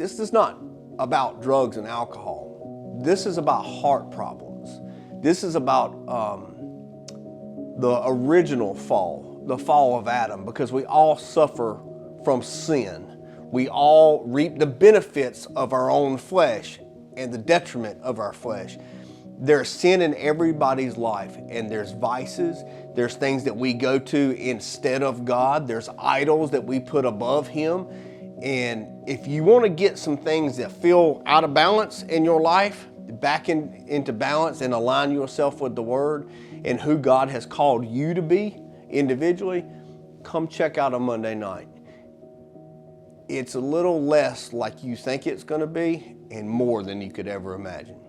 this is not about drugs and alcohol. This is about heart problems. This is about the original fall, the fall of Adam, because we all suffer from sin. We all reap the benefits of our own flesh and the detriment of our flesh. There's sin in everybody's life, and there's vices. There's things that we go to instead of God. There's idols that we put above Him. And if you want to get some things that feel out of balance in your life, back into balance and align yourself with the Word and who God has called you to be individually, come check out on Monday night. It's a little less like you think it's going to be and more than you could ever imagine.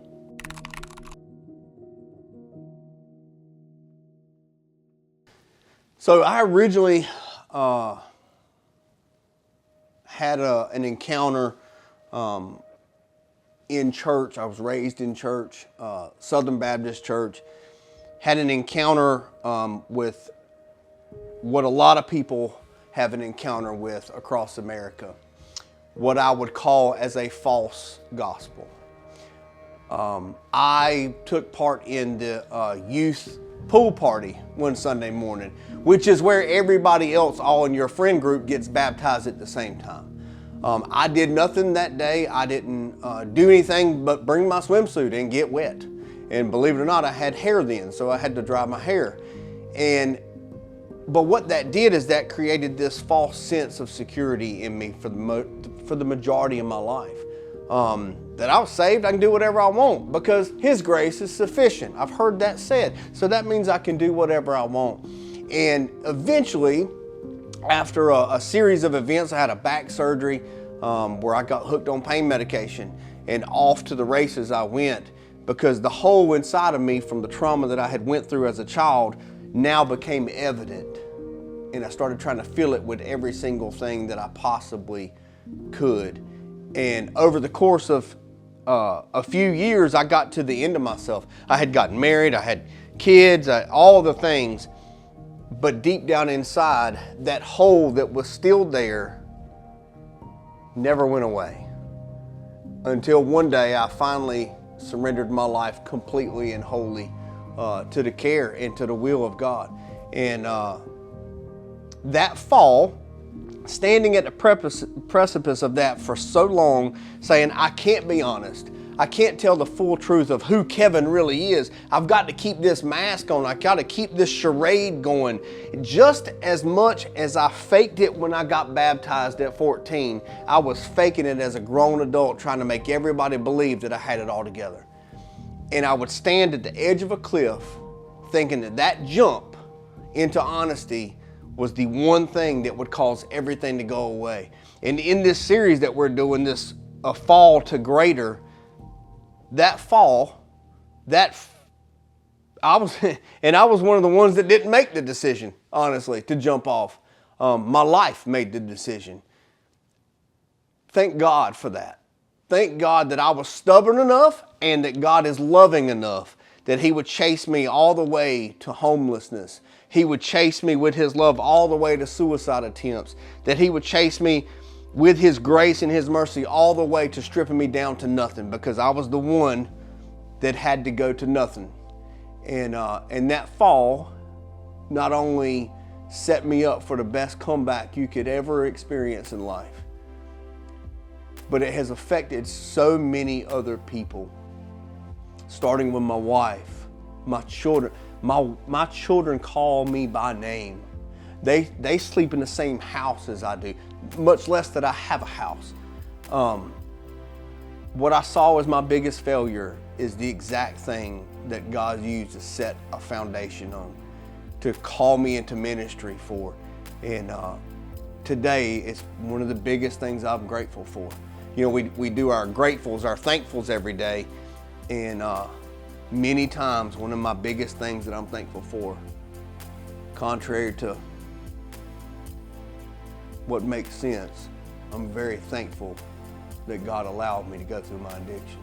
So I originally had an encounter in church. I was raised in church, Southern Baptist Church. Had an encounter with what a lot of people have an encounter with across America, what I would call as a false gospel. I took part in the youth pool party one Sunday morning, which is where everybody else all in your friend group gets baptized at the same time. I did nothing that day. I didn't do anything but bring my swimsuit and get wet. And believe it or not, I had hair then, so I had to dry my hair. But what that did is that created this false sense of security in me for the majority of my life. That I was saved, I can do whatever I want because His grace is sufficient. I've heard that said. So that means I can do whatever I want. And eventually, after a series of events, I had a back surgery where I got hooked on pain medication, and off to the races I went because the hole inside of me from the trauma that I had went through as a child now became evident. And I started trying to fill it with every single thing that I possibly could. And over the course of a few years, I got to the end of myself. I had gotten married, I had kids, all the things. But deep down inside, that hole that was still there never went away. Until one day I finally surrendered my life completely and wholly to the care and to the will of God. And that fall, standing at the precipice of that for so long, saying, I can't be honest. I can't tell the full truth of who Kevin really is. I've got to keep this mask on. I've got to keep this charade going. Just as much as I faked it when I got baptized at 14, I was faking it as a grown adult, trying to make everybody believe that I had it all together. And I would stand at the edge of a cliff thinking that jump into honesty was the one thing that would cause everything to go away. And in this series that we're doing, this A Fall to Greater, that fall, I was one of the ones that didn't make the decision, honestly, to jump off. My life made the decision. Thank God for that. Thank God that I was stubborn enough and that God is loving enough that He would chase me all the way to homelessness. He would chase me with His love all the way to suicide attempts. That He would chase me with His grace and His mercy all the way to stripping me down to nothing, because I was the one that had to go to nothing. And that fall not only set me up for the best comeback you could ever experience in life, but it has affected so many other people, starting with my wife, my children. My children call me by name. They sleep in the same house as I do, much less that I have a house. What I saw as my biggest failure is the exact thing that God used to set a foundation on, to call me into ministry for. And today, it's one of the biggest things I'm grateful for. You know, we do our gratefuls, our thankfuls every day. And many times, one of my biggest things that I'm thankful for, contrary to what makes sense, I'm very thankful that God allowed me to go through my addiction.